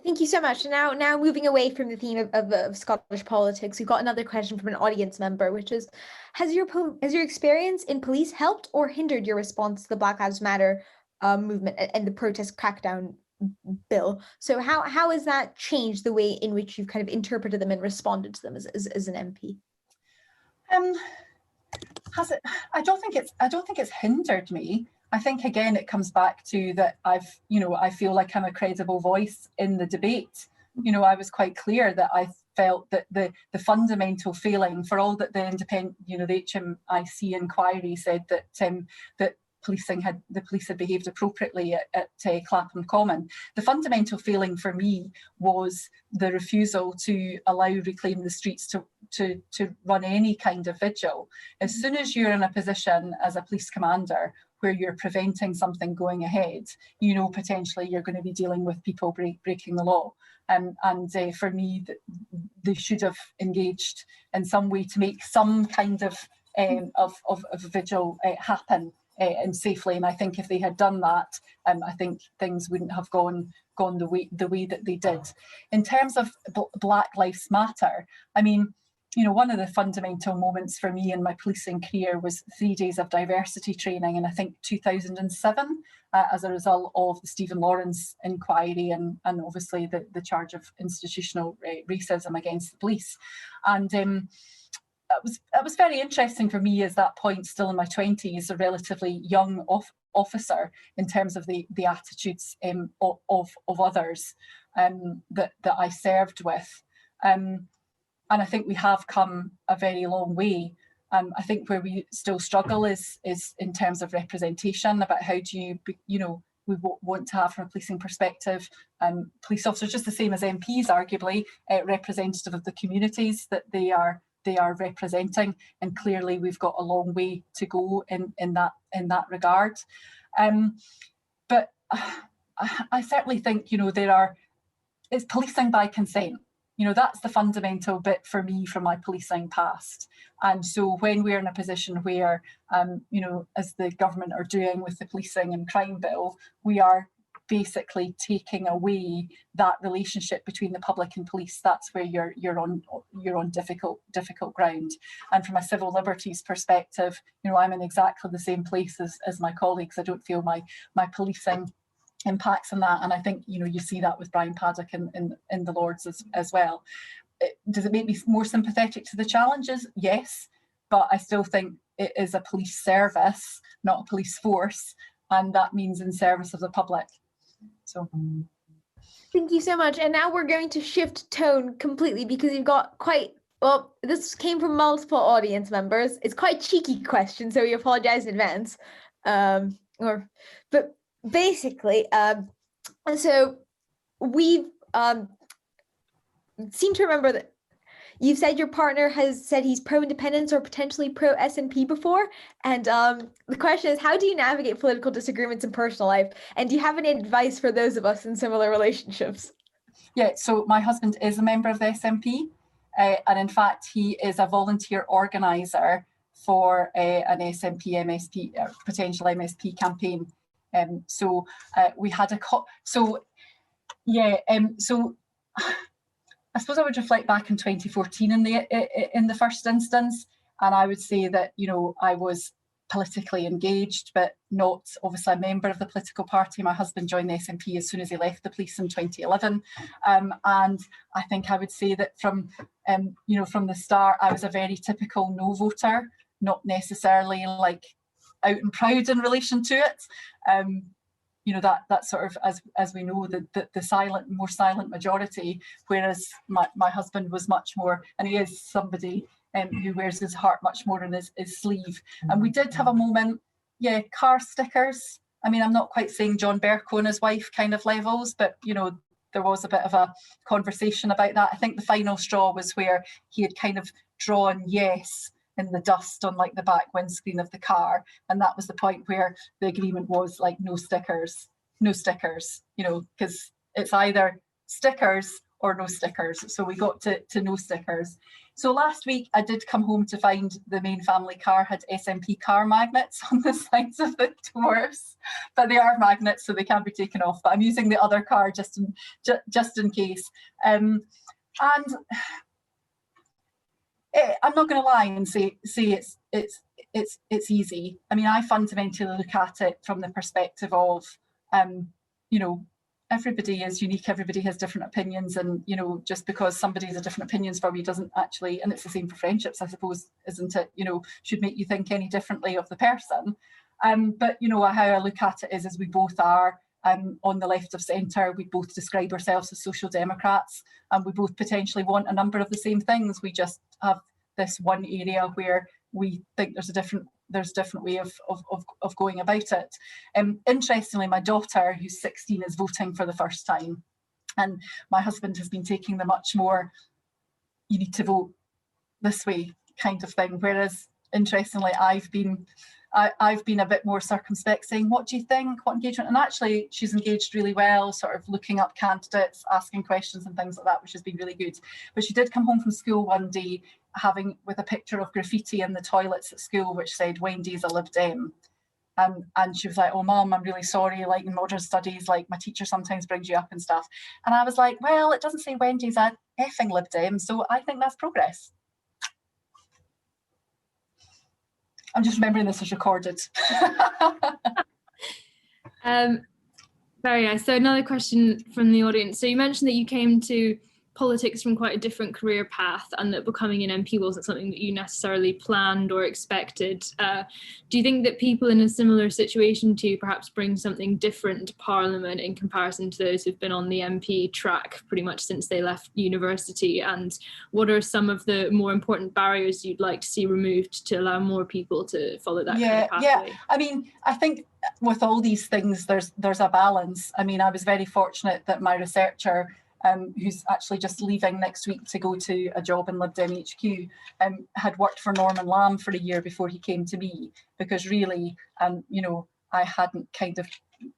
Thank you so much. Now moving away from the theme of Scottish politics, we've got another question from an audience member, which is, has your experience in police helped or hindered your response to the Black Lives Matter movement and the protest crackdown bill? So how has that changed the way in which you've kind of interpreted them and responded to them as an MP? Has it? I don't think it's hindered me. I think again it comes back to that I feel like I'm a credible voice in the debate. I was quite clear that I felt that the fundamental failing for all that the independent, the HMIC inquiry said that that the police had behaved appropriately at Clapham Common. The fundamental failing for me was the refusal to allow Reclaim the Streets to run any kind of vigil. As soon as you're in a position as a police commander where you're preventing something going ahead, potentially you're going to be dealing with people breaking the law. And for me, they should have engaged in some way to make some kind of vigil happen and safely. And I think if they had done that, I think things wouldn't have gone the way that they did. In terms of Black Lives Matter, I mean, one of the fundamental moments for me in my policing career was 3 days of diversity training in, I think, 2007, as a result of the Stephen Lawrence inquiry and obviously the charge of institutional racism against the police. And it was very interesting for me as that point, still in my 20s, a relatively young officer, in terms of the attitudes of others that I served with. And I think we have come a very long way. I think where we still struggle is in terms of representation, about how do we want to have, from a policing perspective, police officers, just the same as MPs, arguably, representative of the communities that they are representing, and clearly we've got a long way to go in that regard. But I certainly think it's policing by consent. That's the fundamental bit for me from my policing past. And so when we're in a position where, as the government are doing with the Policing and Crime Bill, we are basically taking away that relationship between the public and police. That's where you're on difficult ground. And from a civil liberties perspective, I'm in exactly the same place as my colleagues. I don't feel my policing impacts on that, and I think you see that with Brian Paddock in the Lords as well. Does it make me more sympathetic to the challenges? Yes, but I still think it is a police service, not a police force, and that means in service of the public. So thank you so much. And now we're going to shift tone completely, because you've got this came from multiple audience members. It's quite a cheeky question, so we apologize in advance. But basically, so we've seem to remember that you've said your partner has said he's pro-independence or potentially pro-SNP before. And the question is, how do you navigate political disagreements in personal life? And do you have any advice for those of us in similar relationships? Yeah, so my husband is a member of the SNP. And in fact, he is a volunteer organiser for an SNP MSP, potential MSP campaign. So we had so I suppose I would reflect back in 2014 in the first instance, and I would say that I was politically engaged, but not obviously a member of the political party. My husband joined the SNP as soon as he left the police in 2011, and I think I would say that from the start I was a very typical no voter, not necessarily like out and proud in relation to it. That sort of, as we know, the more silent majority, whereas my husband was much more, and he is somebody who wears his heart much more in his sleeve. And we did have a moment, car stickers. I mean, I'm not quite saying John Bercow and his wife kind of levels, but there was a bit of a conversation about that. I think the final straw was where he had kind of drawn yes in the dust on like the back windscreen of the car, and that was the point where the agreement was like no stickers, because it's either stickers or no stickers. So we got to no stickers. So last week I did come home to find the main family car had SNP car magnets on the sides of the doors, but they are magnets, so they can't be taken off. But I'm using the other car just in case. And I'm not going to lie and say it's easy. I mean, I fundamentally look at it from the perspective of, everybody is unique, everybody has different opinions, and you know, just because somebody has a different opinions from you doesn't actually, and it's the same for friendships, I suppose, isn't it? You know, should make you think any differently of the person. But you know, how I look at it is we both are on the left of centre. We both describe ourselves as social democrats, and we both potentially want a number of the same things. We just have this one area where we think there's a different way of going about it. Interestingly, my daughter, who's 16, is voting for the first time, and my husband has been taking the much more, you need to vote this way kind of thing, whereas interestingly I've been a bit more circumspect, saying, what do you think, what engagement? And actually she's engaged really well, sort of looking up candidates, asking questions and things like that, which has been really good. But she did come home from school one day with a picture of graffiti in the toilets at school which said, Wendy's a Lib Dem. And she was like, oh mum, I'm really sorry, like in modern studies, like my teacher sometimes brings you up and stuff. And I was like, well, it doesn't say Wendy's a effing Lib Dem, so I think that's progress. I'm just remembering this is recorded. Very nice. So another question from the audience. So you mentioned that you came to politics from quite a different career path, and that becoming an MP wasn't something that you necessarily planned or expected. Do you think that people in a similar situation to you perhaps bring something different to Parliament in comparison to those who've been on the MP track pretty much since they left university? And what are some of the more important barriers you'd like to see removed to allow more people to follow that kind of pathway? Yeah, I mean, I think with all these things, there's a balance. I mean, I was very fortunate that my researcher, who's actually just leaving next week to go to a job in Lib Dem HQ, had worked for Norman Lamb for a year before he came to me, because really, you know, I hadn't kind of,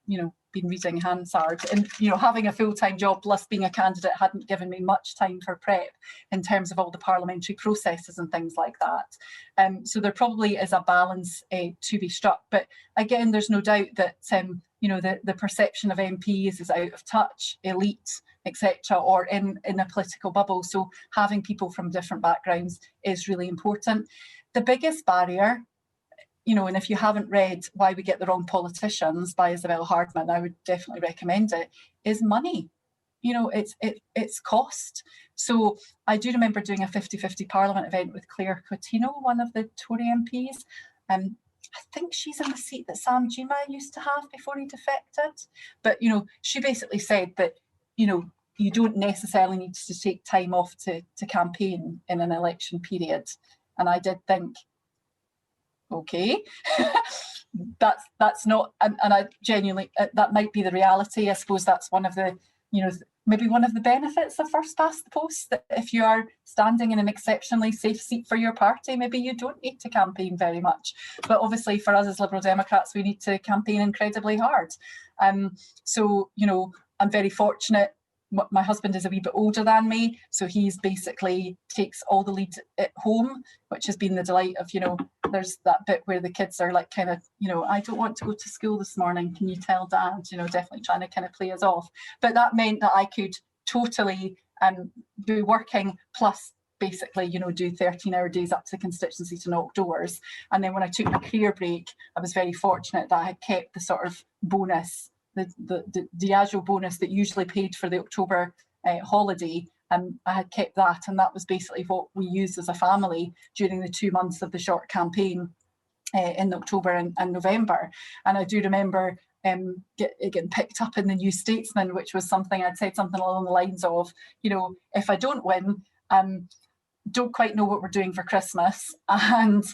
you know, been reading Hansard, and you know, having a full-time job plus being a candidate hadn't given me much time for prep in terms of all the parliamentary processes and things like that. So there probably is a balance to be struck, but again, there's no doubt that you know, the perception of MPs is out of touch, elite, etc., or in a political bubble. So having people from different backgrounds is really important. The biggest barrier, you know, and if you haven't read Why We Get the Wrong Politicians by Isabel Hardman, I would definitely recommend it, is money. You know, it's cost. So I do remember doing a 50-50 Parliament event with Claire Coutinho, one of the Tory MPs. I think she's in the seat that Sam Jima used to have before he defected. But, you know, she basically said that, you know, you don't necessarily need to take time off to campaign in an election period. And I did think, okay, that's not, and I genuinely, that might be the reality. I suppose that's one of the, you know, maybe one of the benefits of first past the post, that if you are standing in an exceptionally safe seat for your party, maybe you don't need to campaign very much. But obviously for us as Liberal Democrats, we need to campaign incredibly hard. So, you know, I'm very fortunate. My husband is a wee bit older than me, so he's basically takes all the lead at home, which has been the delight of, you know, there's that bit where the kids are like kind of, you know, I don't want to go to school this morning, can you tell Dad? You know, definitely trying to kind of play us off. But that meant that I could totally be working plus basically, you know, do 13-hour days up to the constituency to knock doors. And then when I took my career break, I was very fortunate that I had kept the sort of bonus, the Diageo bonus that usually paid for the October holiday. I had kept that, and that was basically what we used as a family during the 2 months of the short campaign in October and November. And I do remember getting picked up in the New Statesman, which was something I'd said something along the lines of, you know, if I don't win, don't quite know what we're doing for Christmas, and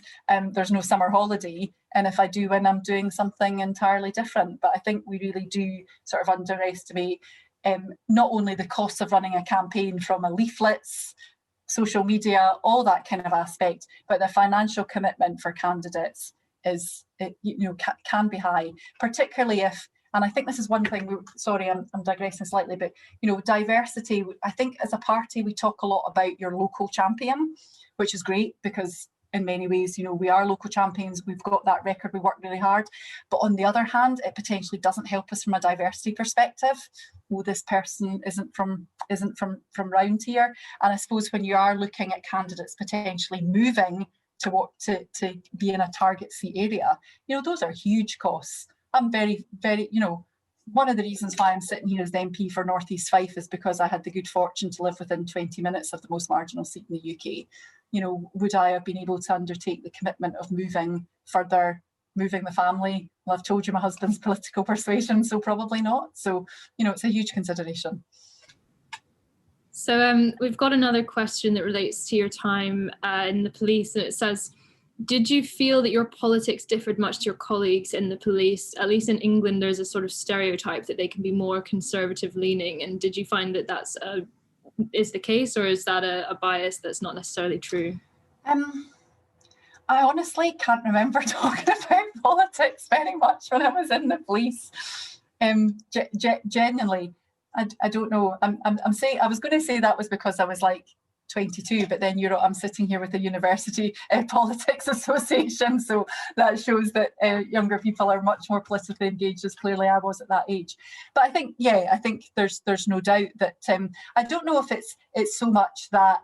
there's no summer holiday, and if I do win, I'm doing something entirely different. But I think we really do sort of underestimate not only the cost of running a campaign from a leaflets, social media, all that kind of aspect, but the financial commitment for candidates is, you know, can be high, particularly if, and I think this is one thing, sorry, I'm digressing slightly, but, you know, diversity, I think as a party, we talk a lot about your local champion, which is great because in many ways, you know, we are local champions, we've got that record, we work really hard. But on the other hand, it potentially doesn't help us from a diversity perspective. Oh, this person isn't from round here. And I suppose when you are looking at candidates potentially moving to be in a target seat area, you know, those are huge costs. I'm very, very, you know, one of the reasons why I'm sitting here as the MP for North East Fife is because I had the good fortune to live within 20 minutes of the most marginal seat in the UK. You know, would I have been able to undertake the commitment of moving further, moving the family? Well, I've told you my husband's political persuasion, so probably not. So, you know, it's a huge consideration. So we've got another question that relates to your time in the police, and it says, did you feel that your politics differed much to your colleagues in the police? At least in England, there's a sort of stereotype that they can be more conservative leaning. And did you find that that's is the case, or is that a bias that's not necessarily true? I honestly can't remember talking about politics very much when I was in the police. Genuinely, I don't know. I'm saying, I was going to say that was because I was like 22, but then I'm sitting here with the University Politics Association, so that shows that younger people are much more politically engaged, as clearly I was at that age. But I think, yeah, I think there's no doubt that I don't know if it's so much that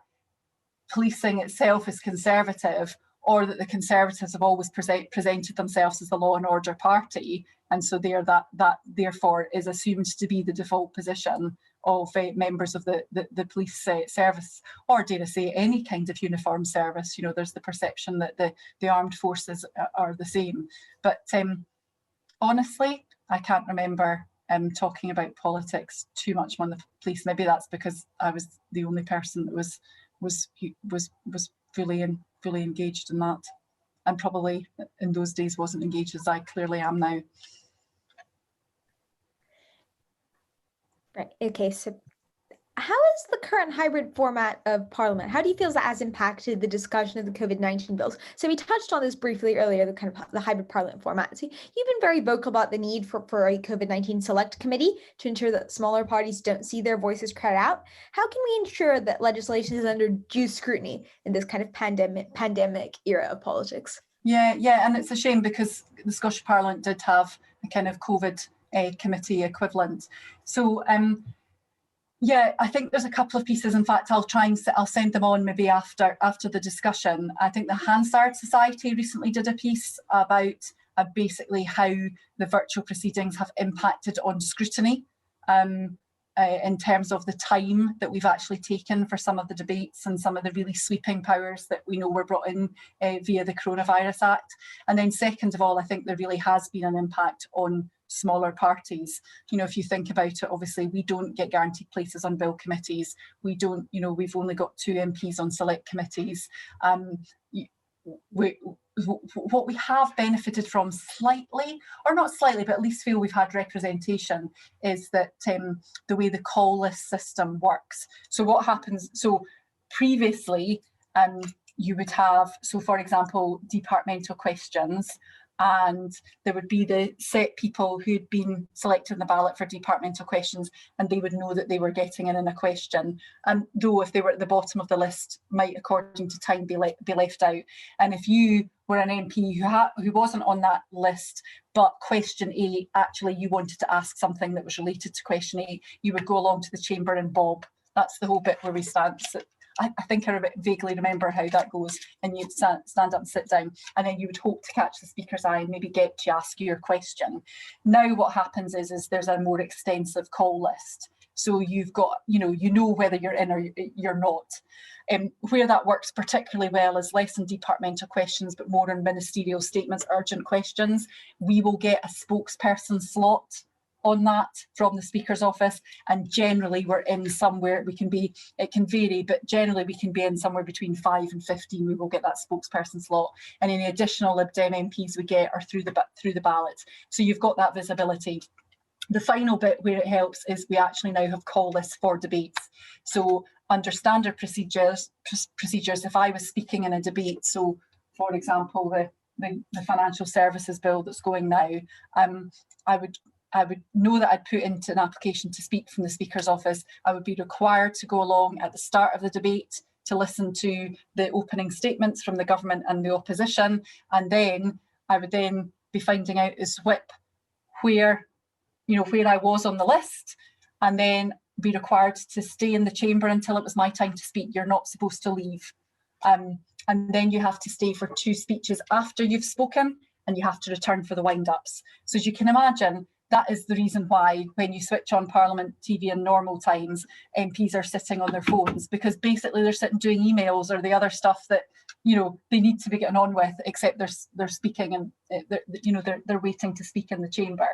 policing itself is conservative, or that the Conservatives have always presented themselves as the law and order party, and so that therefore is assumed to be the default position of members of the police service, or dare I say any kind of uniformed service. You know, there's the perception that the armed forces are the same. But honestly, I can't remember talking about politics too much on the police. Maybe that's because I was the only person that was fully engaged in that, and probably in those days wasn't engaged as I clearly am now. Right. Okay. So how is the current hybrid format of Parliament? How do you feel that has impacted the discussion of the COVID-19 bills? So we touched on this briefly earlier, the hybrid Parliament format. So you've been very vocal about the need for a COVID-19 select committee to ensure that smaller parties don't see their voices crowded out. How can we ensure that legislation is under due scrutiny in this kind of pandemic era of politics? Yeah, and it's a shame because the Scottish Parliament did have a kind of COVID committee equivalent. So yeah, I think there's a couple of pieces. In fact, I'll send them on maybe after the discussion. I think the Hansard Society recently did a piece about basically how the virtual proceedings have impacted on scrutiny in terms of the time that we've actually taken for some of the debates and some of the really sweeping powers that we know were brought in via the Coronavirus Act. And then second of all, I think there really has been an impact on smaller parties. You know, if you think about it, obviously we don't get guaranteed places on bill committees. We don't, you know, we've only got 2 MPs on select committees. What we have benefited from slightly, or not slightly, but at least feel we've had representation, is that the way the call list system works. So what happens, so previously you would have, so for example, departmental questions, and there would be the set people who'd been selected on the ballot for departmental questions, and they would know that they were getting in a question, and though if they were at the bottom of the list might, according to time, be left out. And if you were an MP who wasn't on that list, but question A, actually you wanted to ask something that was related to question A, you would go along to the chamber and bob. That's the whole bit where we stand. So I think I vaguely remember how that goes, and you'd stand up and sit down, and then you would hope to catch the speaker's eye and maybe get to ask your question. Now what happens is there's a more extensive call list. So you've got, you know whether you're in or you're not. Where that works particularly well is less in departmental questions, but more in ministerial statements, urgent questions. We will get a spokesperson slot on that from the Speaker's office, and generally we're in somewhere, it can vary, but generally we can be in somewhere between 5 and 15. We will get that spokesperson slot, and any additional Lib Dem MPs we get are through the ballot. So you've got that visibility. The final bit where it helps is we actually now have call lists for debates. So under standard procedures, if I was speaking in a debate, so for example the financial services bill that's going now, I would know that I'd put into an application to speak from the Speaker's office. I would be required to go along at the start of the debate to listen to the opening statements from the government and the opposition, and then I would then be finding out as whip where I was on the list, and then be required to stay in the chamber until it was my time to speak. You're not supposed to leave. And then you have to stay for 2 speeches after you've spoken, and you have to return for the wind-ups. So as you can imagine, that is the reason why when you switch on Parliament TV in normal times, MPs are sitting on their phones, because basically they're sitting doing emails or the other stuff that, you know, they need to be getting on with, except they're speaking and they're waiting to speak in the chamber.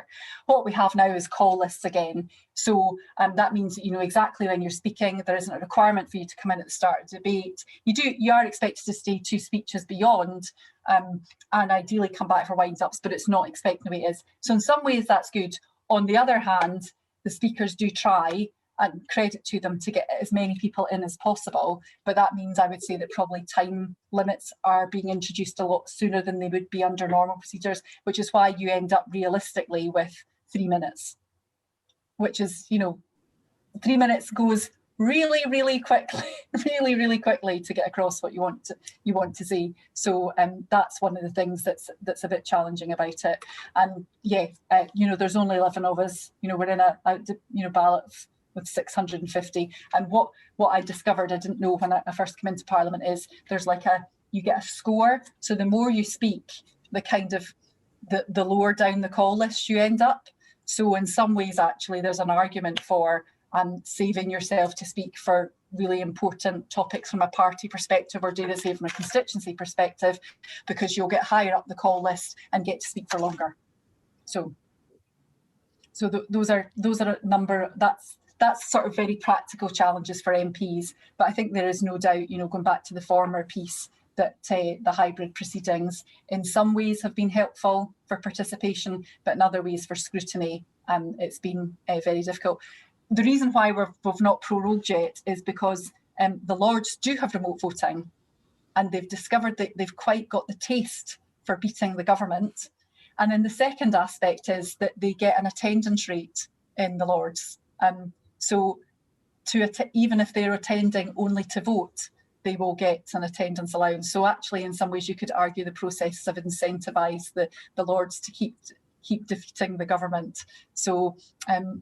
What we have now is call lists again. So that means that you know exactly when you're speaking. There isn't a requirement for you to come in at the start of debate. You are expected to stay 2 speeches beyond, and ideally come back for winds-ups, but it's not expected the way it is. So in some ways that's good. On the other hand, the speakers do try, and credit to them, to get as many people in as possible, but that means I would say that probably time limits are being introduced a lot sooner than they would be under normal procedures, which is why you end up realistically with 3 minutes, which is, you know, 3 minutes goes really, really quickly, really quickly to get across what you want to say. So that's one of the things that's a bit challenging about it. And yeah, you know, there's only 11 of us. You know, we're in a ballot with 650. And what I discovered, I didn't know when I first came into Parliament, is there's like you get a score. So the more you speak, the lower down the call list you end up. So in some ways, actually, there's an argument for saving yourself to speak for really important topics from a party perspective, or do the same from a constituency perspective, because you'll get higher up the call list and get to speak for longer. So those are a number. That's sort of very practical challenges for MPs. But I think there is no doubt, you know, going back to the former piece, that the hybrid proceedings in some ways have been helpful for participation, but in other ways for scrutiny, it's been very difficult. The reason why we've not prorogued yet is because the Lords do have remote voting, and they've discovered that they've quite got the taste for beating the government. And then the second aspect is that they get an attendance rate in the Lords. So even if they're attending only to vote, they will get an attendance allowance. So actually, in some ways, you could argue the processes have incentivised the Lords to keep defeating the government. So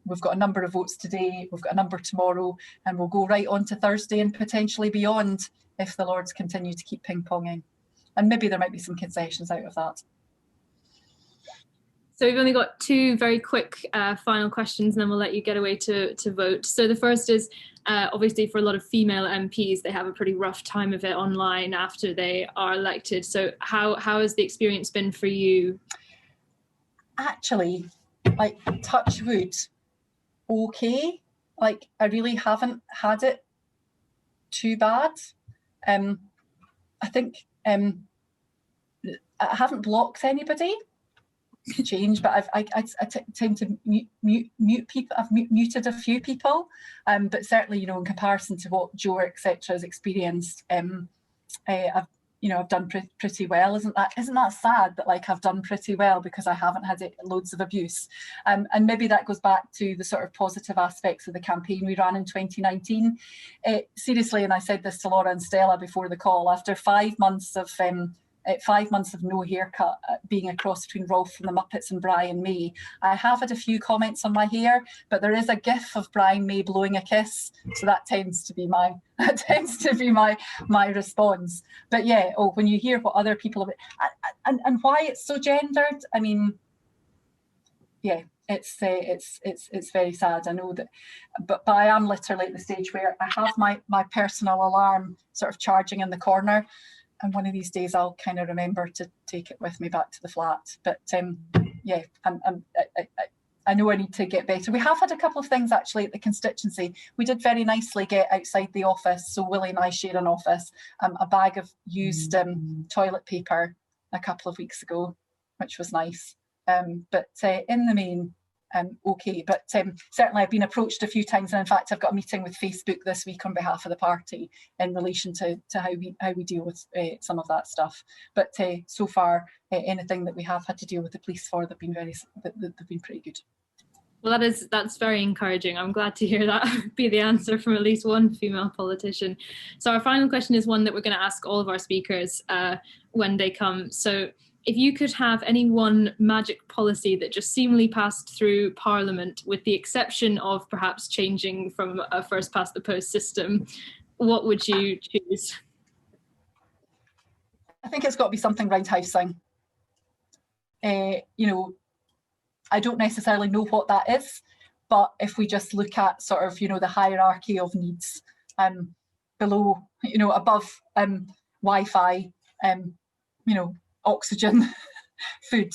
we've got a number of votes today, we've got a number tomorrow, and we'll go right on to Thursday and potentially beyond if the Lords continue to keep ping-ponging. And maybe there might be some concessions out of that. So we've only got 2 very quick final questions, and then we'll let you get away to vote. So the first is, obviously for a lot of female MPs, they have a pretty rough time of it online after they are elected. So how has the experience been for you? Actually, like, touch wood, okay. Like, I really haven't had it too bad. I think I haven't blocked anybody. Change, but I tend to mute people. I've muted a few people, but certainly, you know, in comparison to what Joe etc. has experienced, I've done pretty well. Isn't that sad that, like, I've done pretty well because I haven't had loads of abuse, and maybe that goes back to the sort of positive aspects of the campaign we ran in 2019. Seriously, and I said this to Laura and Stella before the call, after 5 months of 5 months of no haircut, being a cross between Rolf from the Muppets and Brian May, I have had a few comments on my hair, but there is a gif of Brian May blowing a kiss, so that tends to be my response. But yeah, when you hear what other people have, and why it's so gendered, I mean, yeah, it's very sad. I know that, but I am literally at the stage where I have my personal alarm sort of charging in the corner. And one of these days I'll kind of remember to take it with me back to the flat. But yeah, I know I need to get better. We have had a couple of things actually at the constituency. We did very nicely get outside the office. So Willie and I share an office, a bag of used toilet paper a couple of weeks ago, which was nice. But in the main, okay, but certainly I've been approached a few times, and in fact I've got a meeting with Facebook this week on behalf of the party in relation to how we deal with some of that stuff. But so far, anything that we have had to deal with the police for, they've been pretty good. Well, that's very encouraging. I'm glad to hear that be the answer from at least one female politician. So our final question is one that we're going to ask all of our speakers when they come. So if you could have any one magic policy that just seamlessly passed through Parliament, with the exception of perhaps changing from a first past the post system, what would you choose? I think it's got to be something around housing. You know, I don't necessarily know what that is, but if we just look at sort of, the hierarchy of needs, below, above Wi-Fi, oxygen, food,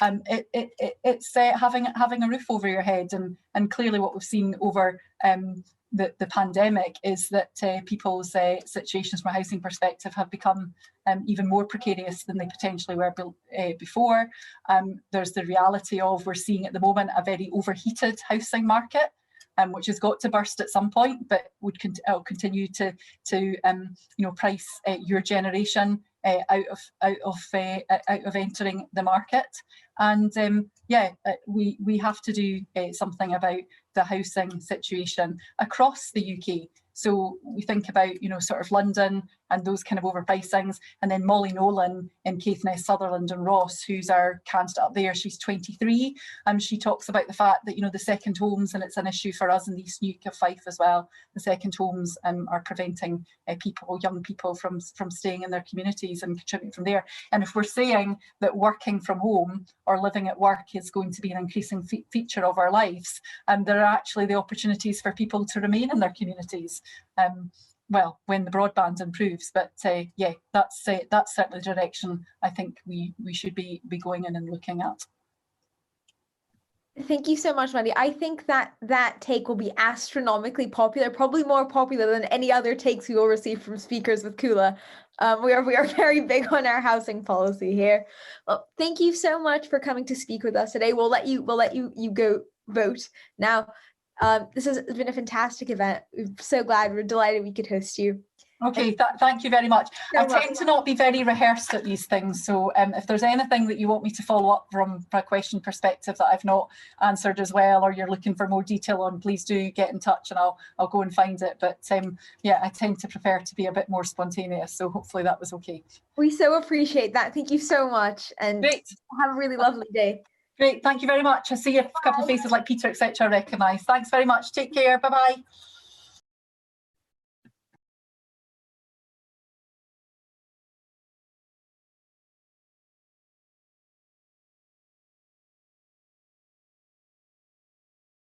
it's having a roof over your head, and clearly what we've seen over the pandemic is that people's situations from a housing perspective have become even more precarious than they potentially were before. There's the reality of, we're seeing at the moment a very overheated housing market, which has got to burst at some point, but would continue to price your generation out of entering the market. And we have to do something about the housing situation across the UK. So we think about, sort of London and those kind of overpricings, and then Molly Nolan in Caithness, Sutherland and Ross, who's our candidate up there, she's 23, and she talks about the fact that, the second homes, and it's an issue for us in the East Nuke of Fife as well, the second homes are preventing young people from staying in their communities and contributing from there. And if we're saying that working from home or living at work is going to be an increasing feature of our lives, there are actually the opportunities for people to remain in their communities. Well, when the broadband improves, but that's certainly the direction I think we should be going in and looking at. Thank you so much, Wendy. I think that take will be astronomically popular, probably more popular than any other takes we will receive from speakers with CULA. We are very big on our housing policy here. Well, thank you so much for coming to speak with us today. We'll let you go vote now. This has been a fantastic event. We're delighted we could host you. Okay, thank you very much. I tend to not be very rehearsed at these things, so if there's anything that you want me to follow up from a question perspective that I've not answered as well, or you're looking for more detail on, please do get in touch and I'll go and find it. But I tend to prefer to be a bit more spontaneous, so hopefully that was okay. We so appreciate that. Thank you so much, and great. Have a really lovely day. Great, thank you very much. I see a couple of faces like Peter, etc. I recognise. Thanks very much. Take care. Bye-bye.